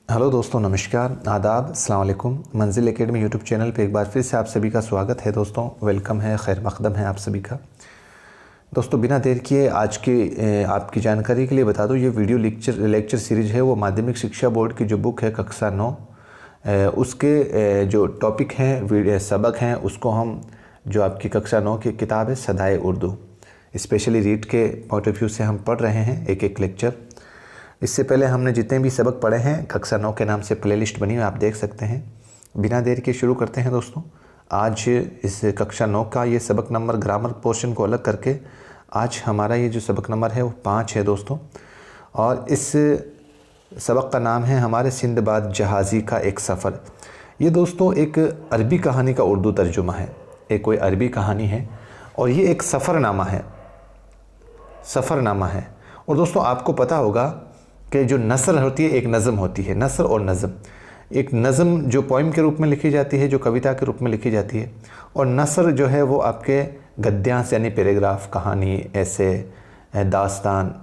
Hello दोस्तों, नमस्कार, आदाब, अस्सलाम वालेकुम। मंजिल एकेडमी यूट्यूब चैनल पे एक बार फिर से आप सभी का स्वागत है। दोस्तों वेलकम है, खैर मकदम है आप सभी का। दोस्तों बिना देर किए आज की आपकी जानकारी के लिए बता दूं, ये वीडियो लेक्चर सीरीज़ है वो माध्यमिक शिक्षा बोर्ड की जो बुक है कक्षा 9 उसके जो टॉपिक हैं सबक हैं उसको हम जो आपकी कक्षा 9 की किताब है सदाए उर्दू स्पेशली रीड के पॉइंट ऑफ व्यू से हम पढ़ रहे हैं एक एक लेक्चर। इससे पहले हमने जितने भी सबक पढ़े हैं कक्षा 9 के नाम से प्लेलिस्ट बनी हुई आप देख सकते हैं। बिना देर के शुरू करते हैं दोस्तों। आज इस कक्षा 9 का ये सबक नंबर ग्रामर पोर्शन को अलग करके आज हमारा ये जो सबक नंबर है वो 5 है दोस्तों। और इस सबक का नाम है हमारे सिंदबाद जहाज़ी का एक सफ़र। ये दोस्तों एक अरबी कहानी का उर्दू तर्जुमा है, एक कोई अरबी कहानी है और ये एक सफ़रनामा है। और दोस्तों आपको पता होगा कि जो नसर होती है एक नज़म होती है, नसर और नज़म। एक नज़म जो पोइम के रूप में लिखी जाती है, जो कविता के रूप में लिखी जाती है, और नसर जो है वो आपके गद्यांश यानी पैराग्राफ, कहानी, ऐसे, दास्तान।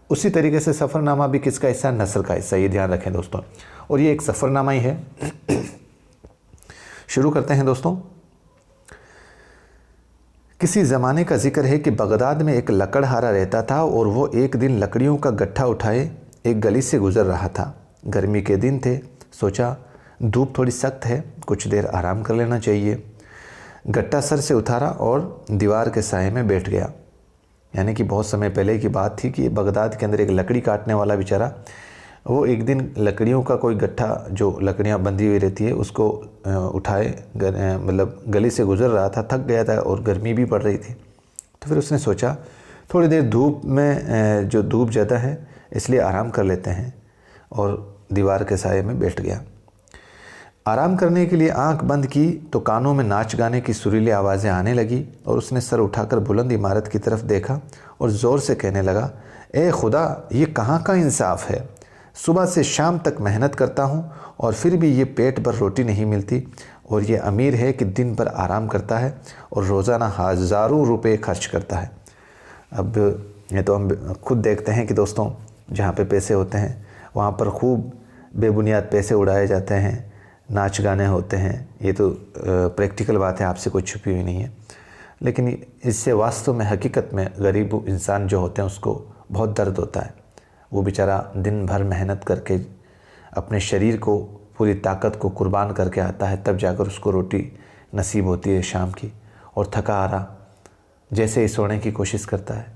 उसी तरीके से सफ़रनामा भी किसका हिस्सा, नसर का हिस्सा, ये ध्यान रखें दोस्तों। और ये एक सफ़रनामा ही है। शुरू करते हैं दोस्तों। किसी ज़माने का जिक्र है कि बगदाद में एक लकड़हारा रहता था और वो एक दिन लकड़ियों का गट्ठा उठाए एक गली से गुज़र रहा था। गर्मी के दिन थे, सोचा धूप थोड़ी सख्त है, कुछ देर आराम कर लेना चाहिए। गट्टा सर से उतारा और दीवार के साए में बैठ गया। यानी कि बहुत समय पहले की बात थी कि बगदाद के अंदर एक लकड़ी काटने वाला बेचारा, वो एक दिन लकड़ियों का कोई गट्ठा जो लकड़ियाँ बंधी हुई रहती है उसको उठाए मतलब गली से गुज़र रहा था, थक गया था और गर्मी भी पड़ रही थी। तो फिर उसने सोचा थोड़ी देर धूप में जो धूप ज़्यादा है इसलिए आराम कर लेते हैं, और दीवार के साए में बैठ गया। आराम करने के लिए आंख बंद की तो कानों में नाच गाने की सुरीली आवाज़ें आने लगी और उसने सर उठाकर बुलंद इमारत की तरफ देखा और ज़ोर से कहने लगा, ए खुदा, ये कहाँ का इंसाफ है। सुबह से शाम तक मेहनत करता हूँ और फिर भी ये पेट भर रोटी नहीं मिलती, और ये अमीर है कि दिन भर आराम करता है और रोज़ाना हज़ारों रुपए खर्च करता है। अब ये तो हम खुद देखते हैं कि दोस्तों जहाँ पे पैसे होते हैं वहाँ पर खूब बेबुनियाद पैसे उड़ाए जाते हैं, नाच गाने होते हैं। ये तो प्रैक्टिकल बात है, आपसे कोई छुपी हुई नहीं है। लेकिन इससे वास्तव में हकीकत में गरीब इंसान जो होते हैं उसको बहुत दर्द होता है। वो बेचारा दिन भर मेहनत करके अपने शरीर को, पूरी ताकत को कुर्बान करके आता है, तब जाकर उसको रोटी नसीब होती है शाम की, और थका आ रहा जैसे ही सोने की कोशिश करता है।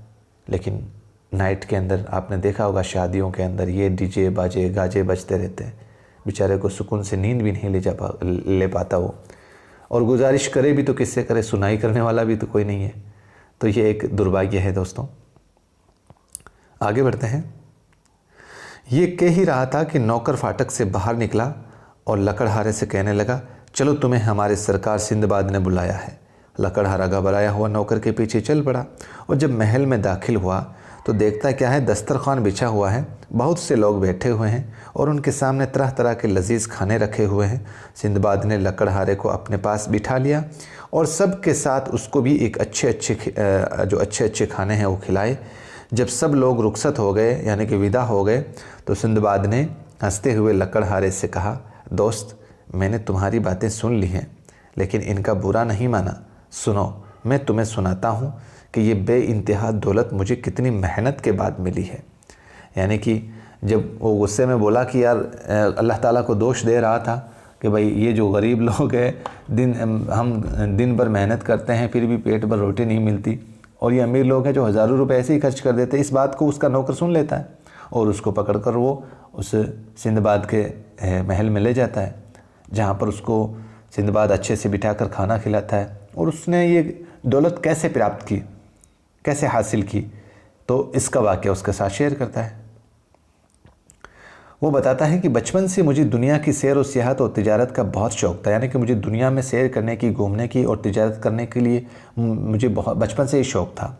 लेकिन नाइट के अंदर आपने देखा होगा शादियों के अंदर ये डीजे बाजे गाजे बजते रहते हैं, बेचारे को सुकून से नींद भी नहीं ले पाता वो, और गुजारिश करे भी तो किससे करे, सुनाई करने वाला भी तो कोई नहीं है। तो ये एक दुर्भाग्य है दोस्तों। आगे बढ़ते हैं। ये कह ही रहा था कि नौकर फाटक से बाहर निकला और लकड़हारे से कहने लगा, चलो तुम्हें हमारे सरकार सिंदबाद ने बुलाया है। लकड़हारा घबराया हुआ नौकर के पीछे चल पड़ा और जब महल में दाखिल हुआ तो देखता क्या है, दस्तरखान बिछा हुआ है, बहुत से लोग बैठे हुए हैं और उनके सामने तरह तरह के लजीज खाने रखे हुए हैं। सिंदबाद ने लकड़हारे को अपने पास बिठा लिया और सब के साथ उसको भी एक अच्छे खाने हैं वो खिलाए। जब सब लोग रुखसत हो गए यानी कि विदा हो गए तो सिंदबाद ने हंसते हुए लकड़हारे से कहा, दोस्त, मैंने तुम्हारी बातें सुन ली हैं लेकिन इनका बुरा नहीं माना। सुनो, मैं तुम्हें सुनाता हूँ कि ये बेइंतहा दौलत मुझे कितनी मेहनत के बाद मिली है। यानी कि जब वो गुस्से में बोला कि यार अल्लाह ताला को दोष दे रहा था कि भाई ये जो गरीब लोग हैं हम दिन भर मेहनत करते हैं फिर भी पेट भर रोटी नहीं मिलती, और ये अमीर लोग हैं जो हज़ारों रुपए ऐसे ही खर्च कर देते हैं। इस बात को उसका नौकर सुन लेता है और उसको पकड़कर वो उस सिंदबाद के महल में ले जाता है, जहाँ पर उसको सिंदबाद अच्छे से बिठाकर खाना खिलाता है। और उसने ये दौलत कैसे प्राप्त की, कैसे हासिल की, तो इसका वाक़या उसके साथ शेयर करता है। वो बताता है कि बचपन से मुझे दुनिया की सैर और सियाहत और तिजारत का बहुत शौक़ था। यानी कि मुझे दुनिया में सैर करने की, घूमने की और तिजारत करने के लिए मुझे बहुत बचपन से ही शौक़ था।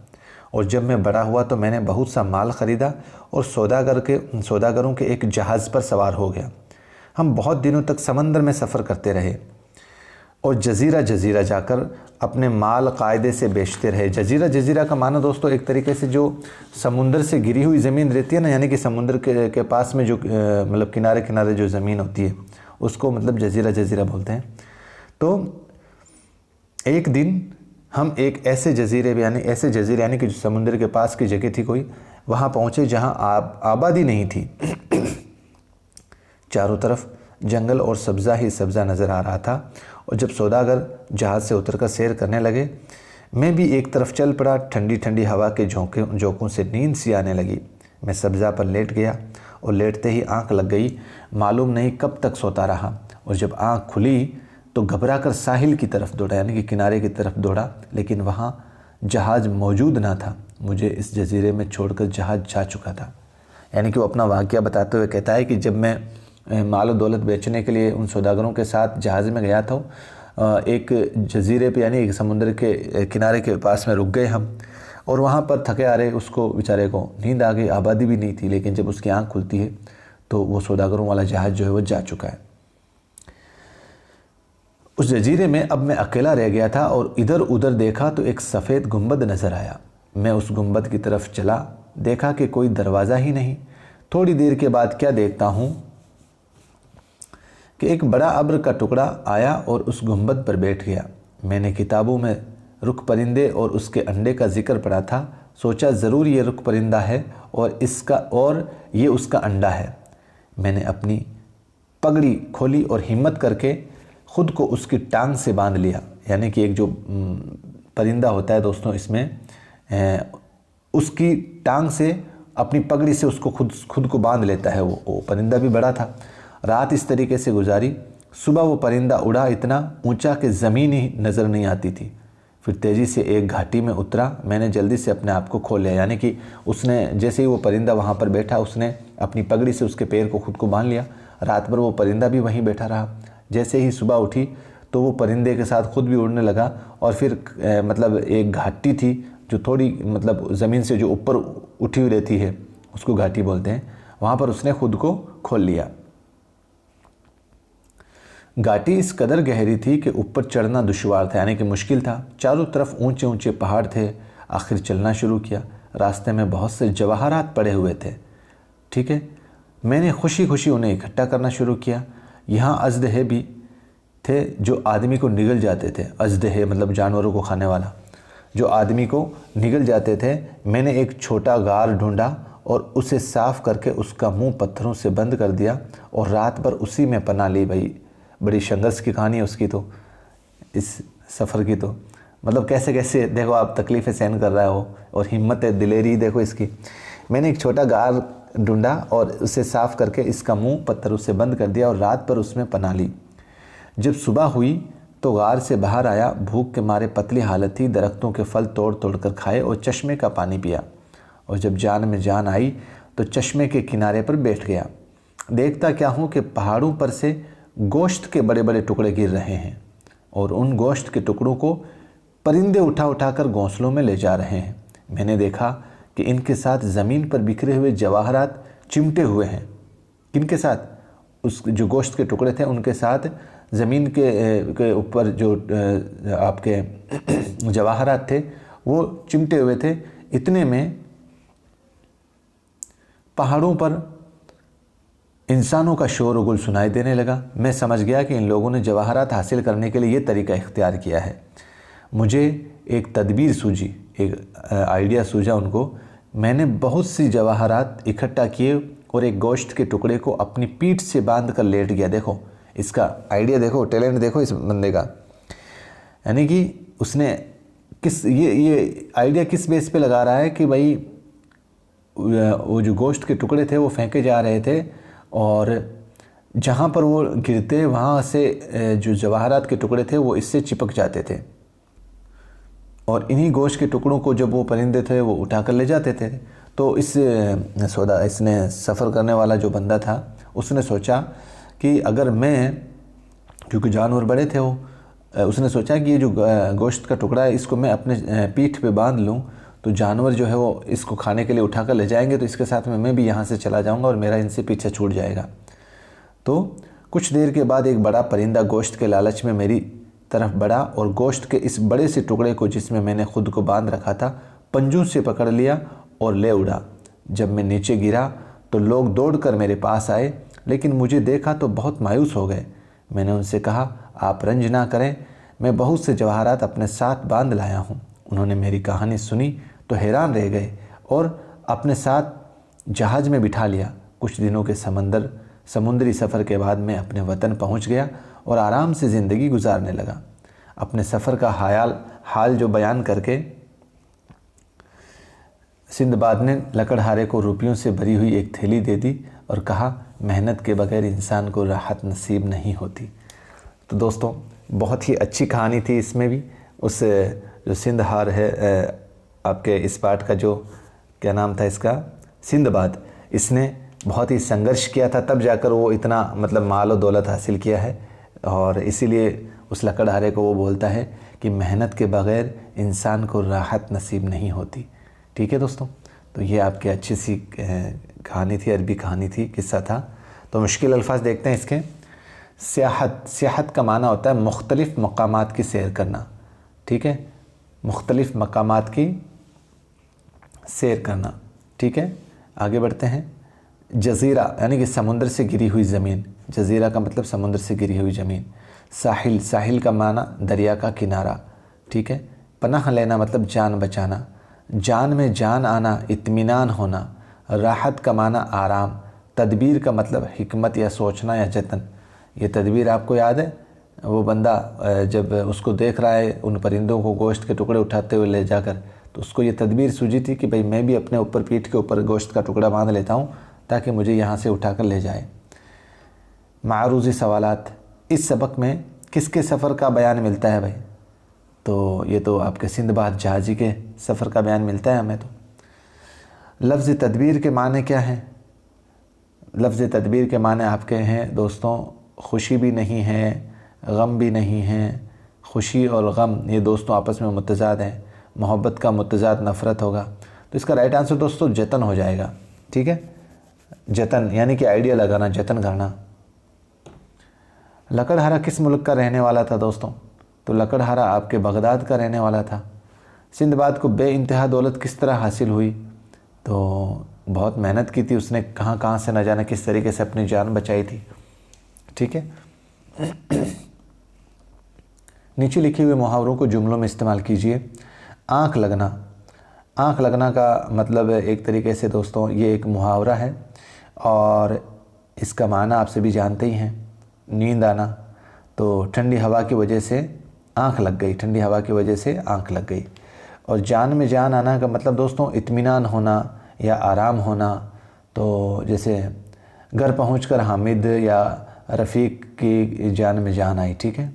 और जब मैं बड़ा हुआ तो मैंने बहुत सा माल ख़रीदा और सौदागरों के एक जहाज़ पर सवार हो गया। हम बहुत दिनों तक समंदर में सफ़र करते रहे और जजीरा जजीरा जाकर अपने माल कायदे से बेचते रहे। जजीरा जजीरा का माना दोस्तों एक तरीके से जो समुंदर से गिरी हुई ज़मीन रहती है ना, यानी कि समुंदर के पास में जो मतलब किनारे किनारे जो ज़मीन होती है उसको मतलब जजीरा जजीरा बोलते हैं। तो एक दिन हम एक ऐसे जजीरे यानी कि जो समुंदर के पास की जगह थी कोई, वहाँ पहुँचे जहाँ आबादी नहीं थी। चारों तरफ जंगल और सब्ज़ा ही सब्ज़ा नज़र आ रहा था। और जब सौदागर जहाज़ से उतरकर सैर करने लगे, मैं भी एक तरफ चल पड़ा। ठंडी ठंडी हवा के झोंकों से नींद सी आने लगी। मैं सब्ज़ा पर लेट गया और लेटते ही आंख लग गई। मालूम नहीं कब तक सोता रहा, और जब आंख खुली तो घबरा कर साहिल की तरफ दौड़ा, यानी कि किनारे की तरफ दौड़ा, लेकिन वहाँ जहाज़ मौजूद ना था। मुझे इस जजीरे में छोड़कर जहाज़ जा चुका था। यानी कि वो अपना वाक़या बताते हुए कहता है कि जब मैं माल और दौलत बेचने के लिए उन सौदागरों के साथ जहाज़ में गया था, एक जजीरे पे यानी एक समुंदर के किनारे के पास में रुक गए हम, और वहाँ पर थके आ रहे उसको बेचारे को नींद आ गई। आबादी भी नहीं थी, लेकिन जब उसकी आँख खुलती है तो वो सौदागरों वाला जहाज़ जो है वो जा चुका है। उस जजीरे में अब मैं अकेला रह गया था और इधर उधर देखा तो एक सफ़ेद गुंबद नज़र आया। मैं उस गुंबद की तरफ चला, देखा कि कोई दरवाज़ा ही नहीं। थोड़ी देर के बाद क्या देखता हूँ कि एक बड़ा अब्र का टुकड़ा आया और उस गुंबद पर बैठ गया। मैंने किताबों में रुख परिंदे और उसके अंडे का जिक्र पढ़ा था। सोचा ज़रूर ये रुख परिंदा है और ये उसका अंडा है। मैंने अपनी पगड़ी खोली और हिम्मत करके ख़ुद को उसकी टांग से बांध लिया। यानी कि एक जो परिंदा होता है दोस्तों, इसमें उसकी टांग से अपनी पगड़ी से उसको खुद को बांध लेता है। वो परिंदा भी बड़ा था। रात इस तरीके से गुजारी। सुबह वो परिंदा उड़ा इतना ऊंचा कि ज़मीन ही नज़र नहीं आती थी। फिर तेज़ी से एक घाटी में उतरा। मैंने जल्दी से अपने आप को खोल लिया, यानी कि उसने जैसे ही वो परिंदा वहाँ पर बैठा, उसने अपनी पगड़ी से उसके पैर को खुद को बांध लिया। रात भर वो परिंदा भी वहीं बैठा रहा। जैसे ही सुबह उठी तो वो परिंदे के साथ खुद भी उड़ने लगा, और फिर मतलब एक घाटी थी जो थोड़ी मतलब ज़मीन से जो ऊपर उठी हुई रहती है, उसको घाटी बोलते हैं। वहाँ पर उसने खुद को खोल लिया। घाटी इस कदर गहरी थी कि ऊपर चढ़ना दुश्वार था, यानी कि मुश्किल था। चारों तरफ ऊंचे ऊंचे पहाड़ थे। आखिर चलना शुरू किया। रास्ते में बहुत से जवाहरात पड़े हुए थे। ठीक है, मैंने खुशी खुशी उन्हें इकट्ठा करना शुरू किया। यहाँ अजदहे भी थे जो आदमी को निगल जाते थे। अजदहे मतलब जानवरों को खाने वाला, जो आदमी को निगल जाते थे। मैंने एक छोटा गार ढूंढा और उसे साफ़ करके उसका मुंह पत्थरों से बंद कर दिया और रात भर उसी में पनाह ली। भाई बड़ी संघर्ष की कहानी है उसकी तो, इस सफ़र की तो मतलब कैसे कैसे देखो आप तकलीफ़ें सहन कर रहा हो, और हिम्मत है, दिलेरी देखो इसकी। मैंने एक छोटा गार ढूंढा और उसे साफ़ करके इसका मुंह पत्थरों से बंद कर दिया और रात भर उसमें पनाह ली। जब सुबह हुई तो गार से बाहर आया। भूख के मारे पतली हालत थी। दरख्तों के फल तोड़ तोड़ कर खाए और चश्मे का पानी पिया, और जब जान में जान आई तो चश्मे के किनारे पर बैठ गया। देखता क्या हूँ कि पहाड़ों पर से गोश्त के बड़े बड़े टुकड़े गिर रहे हैं, और उन गोश्त के टुकड़ों को परिंदे उठा उठा कर घोंसलों में ले जा रहे हैं। मैंने देखा कि इनके साथ ज़मीन पर बिखरे हुए जवाहरात चिमटे हुए हैं। किनके साथ? उस जो गोश्त के टुकड़े थे उनके साथ ज़मीन के ऊपर जो आपके जवाहरात थे वो चिमटे हुए थे। इतने में पहाड़ों पर इंसानों का शोर गुल सुनाई देने लगा। मैं समझ गया कि इन लोगों ने जवाहरात हासिल करने के लिए ये तरीका इख्तियार किया है। मुझे एक तदबीर सूझी, एक आइडिया सूझा उनको। मैंने बहुत सी जवाहरात इकट्ठा किए और एक गोश्त के टुकड़े को अपनी पीठ से बांध कर लेट गया। देखो इसका आइडिया, देखो टैलेंट, देखो इस बंदे का। यानी कि उसने ये आइडिया किस बेस पे लगा रहा है कि भाई वो जो गोश्त के टुकड़े थे वो फेंके जा रहे थे, और जहाँ पर वो गिरते वहाँ से जो जवाहरात के टुकड़े थे वो इससे चिपक जाते थे, और इन्हीं गोश्त के टुकड़ों को जब वो परिंदे थे वो उठा कर ले जाते थे। तो इसने सफ़र करने वाला जो बंदा था उसने सोचा कि अगर मैं, क्योंकि जानवर बड़े थे वो, उसने सोचा कि ये जो गोश्त का टुकड़ा है इसको मैं अपने पीठ पे बांध लूँ तो जानवर जो है वो इसको खाने के लिए उठा कर ले जाएंगे, तो इसके साथ में मैं भी यहाँ से चला जाऊँगा और मेरा इनसे पीछे छूट जाएगा। तो कुछ देर के बाद एक बड़ा परिंदा गोश्त के लालच में मेरी तरफ बढ़ा और गोश्त के इस बड़े से टुकड़े को जिसमें मैंने खुद को बांध रखा था पंजों से पकड़ लिया और ले उड़ा। जब मैं नीचे गिरा तो लोग दौड़कर मेरे पास आए, लेकिन मुझे देखा तो बहुत मायूस हो गए। मैंने उनसे कहा, आप रंज ना करें, मैं बहुत से जवाहरात अपने साथ बांध लाया हूँ। उन्होंने मेरी कहानी सुनी तो हैरान रह गए और अपने साथ जहाज़ में बिठा लिया। कुछ दिनों के समुद्री सफ़र के बाद मैं अपने वतन पहुँच गया और आराम से ज़िंदगी गुजारने लगा। अपने सफ़र का हाल जो बयान करके सिंदबाद ने लकड़हारे को रुपयों से भरी हुई एक थैली दे दी और कहा, मेहनत के बगैर इंसान को राहत नसीब नहीं होती। तो दोस्तों, बहुत ही अच्छी कहानी थी। इसमें भी उस जो सिंदहार है, आपके इस पार्ट का जो क्या नाम था इसका, सिंदबाद, इसने बहुत ही संघर्ष किया था, तब जाकर वो इतना मतलब माल और दौलत हासिल किया है। और इसीलिए उस लकड़हारे को वो बोलता है कि मेहनत के बगैर इंसान को राहत नसीब नहीं होती। ठीक है दोस्तों, तो ये आपकी अच्छी सी कहानी थी, अरबी कहानी थी, किस्सा था। तो मुश्किल अल्फाज देखते हैं इसके। सियाहत का माना होता है मुख्तलिफ़ मकामात की सैर करना। ठीक है, मुख्तलिफ़ मकामात की सैर करना। ठीक है, आगे बढ़ते हैं। जज़ीरा यानी कि समुंदर से गिरी हुई ज़मीन। जज़ीरा का मतलब समुंदर से गिरी हुई ज़मीन। साहिल का माना दरिया का किनारा। ठीक है, पनाह लेना मतलब जान बचाना। जान में जान आना, इत्मीनान होना। राहत का माना आराम। तदबीर का मतलब हिकमत या सोचना या जतन। ये तदबीर आपको याद है, वो बंदा जब उसको देख रहा है उन परिंदों को गोश्त के टुकड़े उठाते हुए ले जाकर, तो उसको ये तदबीर सूझी थी कि भाई मैं भी अपने ऊपर पीठ के ऊपर गोश्त का टुकड़ा बांध लेता हूँ ताकि मुझे यहाँ से उठाकर ले जाए। मारूज़ी सवालात। इस सबक में किसके सफ़र का बयान मिलता है भाई? तो ये तो आपके सिंदबाद जहाज़ी के सफ़र का बयान मिलता है हमें। तो लफ्ज़ तदबीर के माने क्या हैं? लफ्ज़ तदबीर के माने आपके हैं दोस्तों, खुशी भी नहीं है, गम भी नहीं है। खुशी और गम ये दोस्तों आपस में मुतज़ाद हैं। मोहब्बत का मुतज़ाद नफ़रत होगा। तो इसका राइट आंसर दोस्तों जतन हो जाएगा। ठीक है, जतन यानी कि आइडिया लगाना, जतन करना। लकड़हारा किस मुल्क का रहने वाला था दोस्तों? तो लकड़हारा आपके बगदाद का रहने वाला था। सिंदबाद को बेइंतहा दौलत किस तरह हासिल हुई? तो बहुत मेहनत की थी उसने, कहाँ कहाँ से न जाने किस तरीके से अपनी जान बचाई थी। ठीक है, नीचे लिखे हुए मुहावरों को जुमलों में इस्तेमाल कीजिए। आँख लगना। आँख लगना का मतलब एक तरीके से दोस्तों ये एक मुहावरा है और इसका माना आप सभी जानते ही हैं, नींद आना। तो ठंडी हवा की वजह से आँख लग गई, ठंडी हवा की वजह से आँख लग गई। और जान में जान आना का मतलब दोस्तों इत्मीनान होना या आराम होना। तो जैसे घर पहुंचकर हामिद या रफ़ीक की जान में जान आई। ठीक है,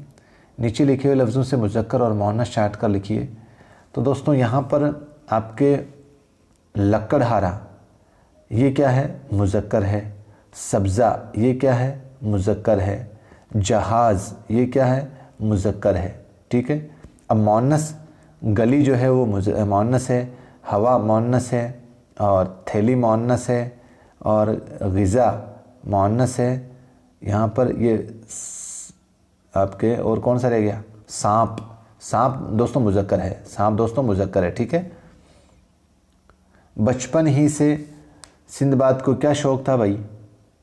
नीचे लिखे हुए लफ्ज़ों से मुज़क्कर और मुअन्नस छाँट कर लिखिए। तो दोस्तों यहाँ पर आपके लकड़हारा ये क्या है? मुज़क्कर है। सब्ज़ा ये क्या है? मुज़क्कर है। जहाज़ ये क्या है? मुज़क्कर है। ठीक है, अब मुअन्नस गली जो है वो मुअन्नस है, हवा मुअन्नस है और थैली मुअन्नस है और ग़िज़ा मुअन्नस है। यहाँ पर ये आपके और कौन सा रह गया? सांप। सांप दोस्तों मुज़क्कर है, सांप दोस्तों मुज़क्कर है। ठीक है, बचपन ही से सिंदबाद को क्या शौक़ था भाई?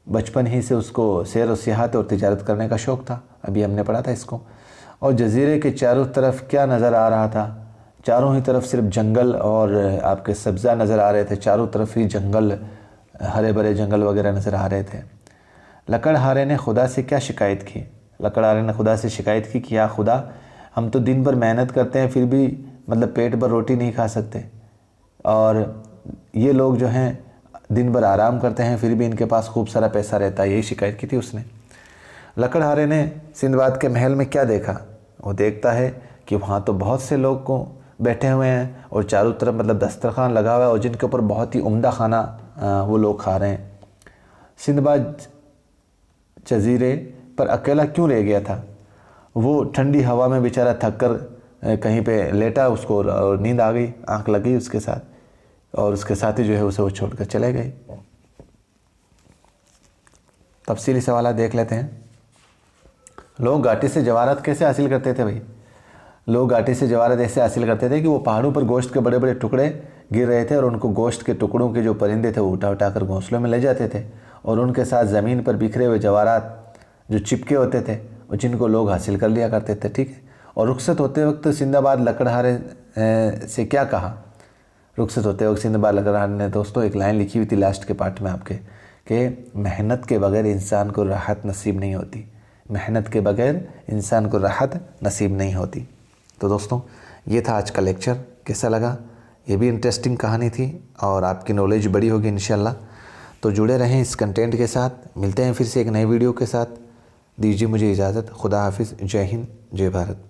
बचपन ही से उसको सैर और सियाहत और तिजारत करने का शौक़ था, अभी हमने पढ़ा था इसको। और जज़ीरे के चारों तरफ क्या नज़र आ रहा था? चारों ही तरफ सिर्फ जंगल और आपके सब्ज़ा नज़र आ रहे थे, चारों तरफ ही जंगल, हरे भरे जंगल वगैरह नज़र आ रहे थे। लकड़हारे ने खुदा से क्या शिकायत की? लकड़हारे ने खुदा से शिकायत की कि या खुदा, हम तो दिन भर मेहनत करते हैं फिर भी मतलब पेट भर रोटी नहीं खा सकते, और ये लोग जो हैं दिन भर आराम करते हैं फिर भी इनके पास खूब सारा पैसा रहता है। यही शिकायत की थी उसने। लकड़हारे ने सिंदबाद के महल में क्या देखा? वो देखता है कि वहाँ तो बहुत से लोग को बैठे हुए हैं और चारों तरफ मतलब दस्तरखान लगा हुआ है और जिनके ऊपर बहुत ही उम्दा खाना वो लोग खा रहे हैं। सिंदबाद जज़ीरे पर अकेला क्यों रह गया था? वो ठंडी हवा में बेचारा थक कर कहीं पे लेटा, उसको और नींद आ गई, आँख लग गई उसके साथ, और उसके साथी जो है उसे वो छोड़कर चले गए। तफसीली सवाल देख लेते हैं। लोग घाटी से जवाहरात कैसे हासिल करते थे भाई? लोग घाटी से जवाहरात ऐसे हासिल करते थे कि वो पहाड़ों पर गोश्त के बड़े बड़े टुकड़े गिर रहे थे और उनको गोश्त के टुकड़ों के जो परिंदे थे वो उठा उठा कर घोंसलों में ले जाते थे, और उनके साथ ज़मीन पर बिखरे हुए जवाहरात जो चिपके होते थे वो जिनको लोग हासिल कर लिया करते थे। ठीक है। और रुखसत होते वक्त सिंदाबाद लकड़हारे से क्या कहा? रुखसत होते वक्त सिंदाबाद लकड़हारे ने दोस्तों एक लाइन लिखी हुई थी लास्ट के पार्ट में आपके, कि मेहनत के बगैर इंसान को राहत नसीब नहीं होती। मेहनत के बगैर इंसान को राहत नसीब नहीं होती। तो दोस्तों ये था आज का लेक्चर। कैसा लगा? ये भी इंटरेस्टिंग कहानी थी और आपकी नॉलेज बड़ी होगी इंशाल्लाह। तो जुड़े रहें इस कंटेंट के साथ। मिलते हैं फिर से एक नए वीडियो के साथ। दीजिए मुझे इजाज़त। खुदा हाफिज़। जय हिंद, जय भारत।